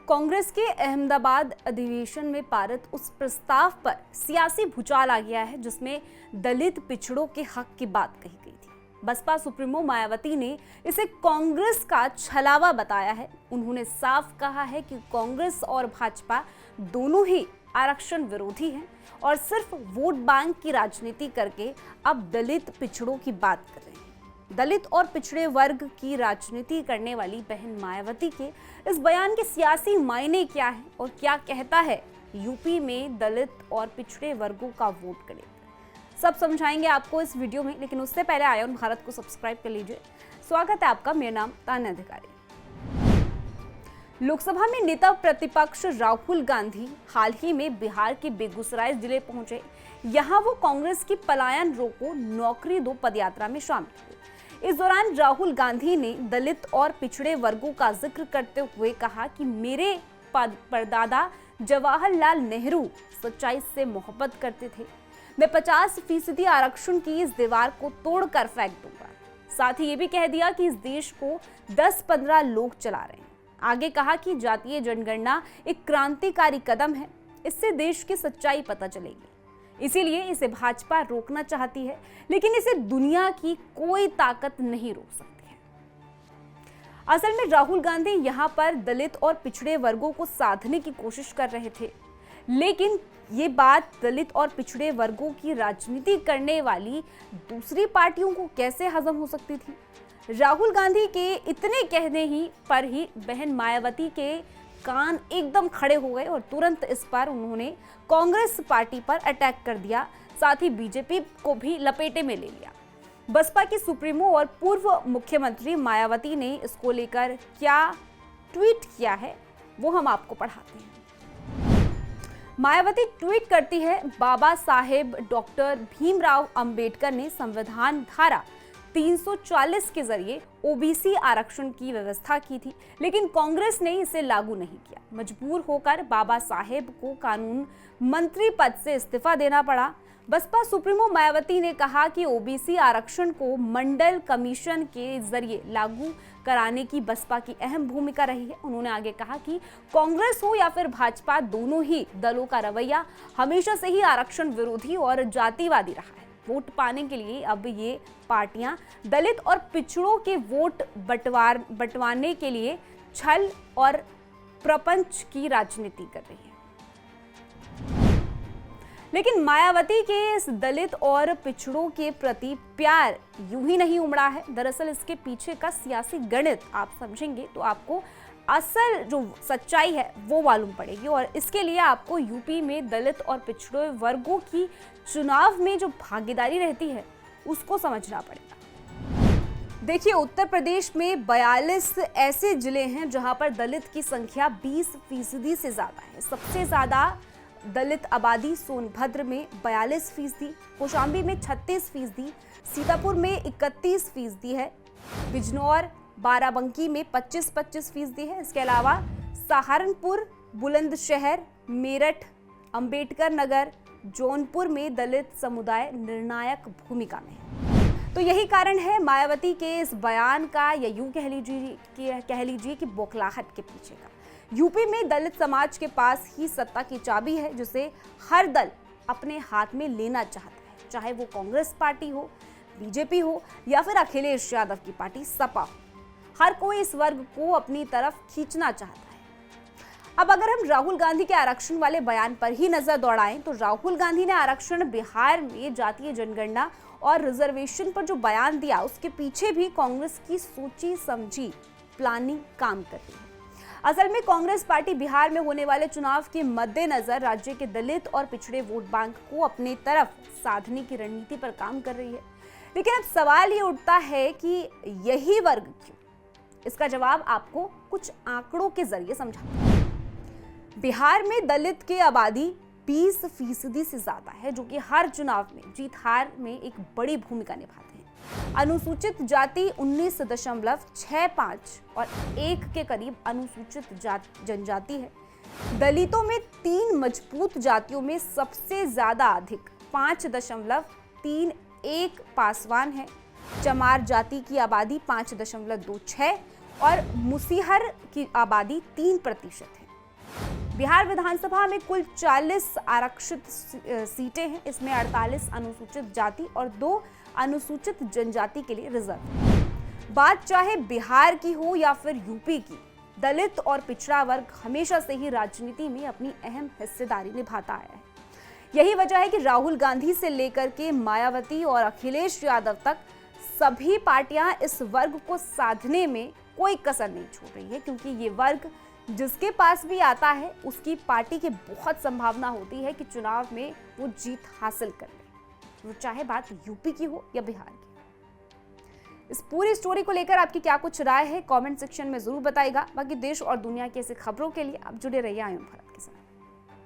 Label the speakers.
Speaker 1: कांग्रेस के अहमदाबाद अधिवेशन में पारित उस प्रस्ताव पर सियासी भूचाल आ गया है जिसमें दलित पिछड़ों के हक की बात कही गई थी। बसपा सुप्रीमो मायावती ने इसे कांग्रेस का छलावा बताया है। उन्होंने साफ कहा है कि कांग्रेस और भाजपा दोनों ही आरक्षण विरोधी हैं और सिर्फ वोट बैंक की राजनीति करके अब दलित पिछड़ों की बात कर रहे हैं। दलित और पिछड़े वर्ग की राजनीति करने वाली बहन मायावती के इस बयान के सियासी मायने क्या है और क्या कहता है यूपी में दलित और पिछड़े वर्गों का वोट करें, सब समझाएंगे आपको इस वीडियो में। लेकिन उससे पहले आयोन भारत को सब्सक्राइब कर लीजिए। स्वागत है आपका, मेरा नाम तान्या अधिकारी। लोकसभा में नेता प्रतिपक्ष राहुल गांधी हाल ही में बिहार के बेगूसराय जिले पहुंचे। यहां वो कांग्रेस की पलायन रोको नौकरी दो पदयात्रा में शामिल हुए। इस दौरान राहुल गांधी ने दलित और पिछड़े वर्गों का जिक्र करते हुए कहा कि मेरे परदादा जवाहरलाल नेहरू सच्चाई से मोहब्बत करते थे। मैं 50% आरक्षण की इस दीवार को तोड़कर फेंक दूंगा। साथ ही ये भी कह दिया कि इस देश को 10-15 लोग चला रहे हैं। आगे कहा कि जातीय जनगणना एक क्रांतिकारी कदम है, इससे देश की सच्चाई पता चलेगी। इसीलिए इसे भाजपा रोकना चाहती है, लेकिन इसे दुनिया की कोई ताकत नहीं रोक सकती है। असल में राहुल गांधी यहां पर दलित और पिछड़े वर्गों को साधने की कोशिश कर रहे थे, लेकिन ये बात दलित और पिछड़े वर्गों की राजनीति करने वाली दूसरी पार्टियों को कैसे हजम हो सकती थी। राहुल गांधी के इतने कहने ही पर ही बहन मायावती के कान एकदम खड़े हो गए और तुरंत इस पर उन्होंने कांग्रेस पार्टी पर अटैक कर दिया। साथ ही बीजेपी को भी लपेटे में ले लिया। बसपा की सुप्रीमो और पूर्व मुख्यमंत्री मायावती ने इसको लेकर क्या ट्वीट किया है वो हम आपको पढ़ाते हैं। मायावती ट्वीट करती है, बाबा साहेब डॉक्टर भीमराव अंबेडकर ने संविधान धारा 340 के जरिए ओबीसी आरक्षण की व्यवस्था की थी, लेकिन कांग्रेस ने इसे लागू नहीं किया। मजबूर होकर बाबा साहेब को कानून मंत्री पद से इस्तीफा देना पड़ा। बसपा सुप्रीमो मायावती ने कहा कि ओबीसी आरक्षण को मंडल कमीशन के जरिए लागू कराने की बसपा की अहम भूमिका रही है। उन्होंने आगे कहा कि कांग्रेस हो या फिर भाजपा, दोनों ही दलों का रवैया हमेशा से ही आरक्षण विरोधी और जातिवादी रहा है। वोट पाने के लिए अब ये पार्टियां दलित और पिछड़ों के वोट बंटवाने के लिए छल और प्रपंच की राजनीति कर रही है। लेकिन मायावती के इस दलित और पिछड़ों के प्रति प्यार यूं ही नहीं उमड़ा है। दरअसल इसके पीछे का सियासी गणित आप समझेंगे तो आपको असल जो सच्चाई है वो मालूम पड़ेगी। और इसके लिए आपको यूपी में दलित और पिछड़े वर्गों की चुनाव में जो भागीदारी रहती है उसको समझना पड़ेगा। देखिए, उत्तर प्रदेश में 42 ऐसे जिले हैं जहां पर दलित की संख्या 20% से ज्यादा है। सबसे ज्यादा दलित आबादी सोनभद्र में 42%, कौशाम्बी में 36%, सीतापुर में 31% है, बिजनौर बाराबंकी में 25% है। इसके अलावा सहारनपुर, बुलंदशहर, मेरठ, अंबेडकर नगर, जौनपुर में दलित समुदाय निर्णायक भूमिका में है। तो यही कारण है मायावती के इस बयान का, या यूं कह लीजिए कि बौखलाहट के पीछे का। यूपी में दलित समाज के पास ही सत्ता की चाबी है जिसे हर दल अपने हाथ में लेना चाहता है, चाहे वो कांग्रेस पार्टी हो, बीजेपी हो या फिर अखिलेश यादव की पार्टी सपा हो। हर कोई इस वर्ग को अपनी तरफ खींचना चाहता है। अब अगर हम राहुल गांधी के आरक्षण वाले बयान पर ही नजर दौड़ाएं तो राहुल गांधी ने आरक्षण बिहार में जातीय जनगणना और रिजर्वेशन पर जो बयान दिया उसके पीछे भी कांग्रेस की सोची समझी प्लानिंग काम कर रही है। असल में कांग्रेस पार्टी बिहार में होने वाले चुनाव के मद्देनजर राज्य के दलित और पिछड़े वोट बैंक को अपने तरफ साधने की रणनीति पर काम कर रही है। लेकिन अब सवाल ये उठता है कि यही वर्ग क्यों? इसका जवाब आपको कुछ आंकड़ों के जरिए समझाते हैं। बिहार में दलित की आबादी 20% से ज्यादा है, जो कि हर चुनाव में जीत हार में एक बड़ी भूमिका निभाते हैं। अनुसूचित जाति 19.65 और 1 के करीब अनुसूचित जनजाति है। दलितों में 3 मजबूत जातियों में सबसे ज्यादा अधिक 5.31 पासवान है। चमार जाति की आबादी 5.26 और मुसीहर की आबादी 3% है। बिहार विधानसभा में कुल 40 आरक्षित सीटें हैं। इसमें 48 अनुसूचित जाति और 2 अनुसूचित जनजाति के लिए रिजर्व। बात चाहे बिहार की हो या फिर यूपी की, दलित और पिछड़ा वर्ग हमेशा से ही राजनीति में अपनी अहम हिस्सेदारी निभाता आया है। यही वजह है कि राहुल गांधी से लेकर के मायावती और अखिलेश यादव तक सभी पार्टियां इस वर्ग को साधने में कोई कसर नहीं छोड़ रही है, क्योंकि ये वर्ग जिसके पास भी आता है उसकी पार्टी की बहुत संभावना होती है कि चुनाव में वो जीत हासिल कर ले, वो चाहे बात यूपी की हो या बिहार की। इस पूरी स्टोरी को लेकर आपकी क्या कुछ राय है, कमेंट सेक्शन में जरूर बताइएगा। बाकी देश और दुनिया की ऐसी खबरों के लिए आप जुड़े रहिए आयुं भारत।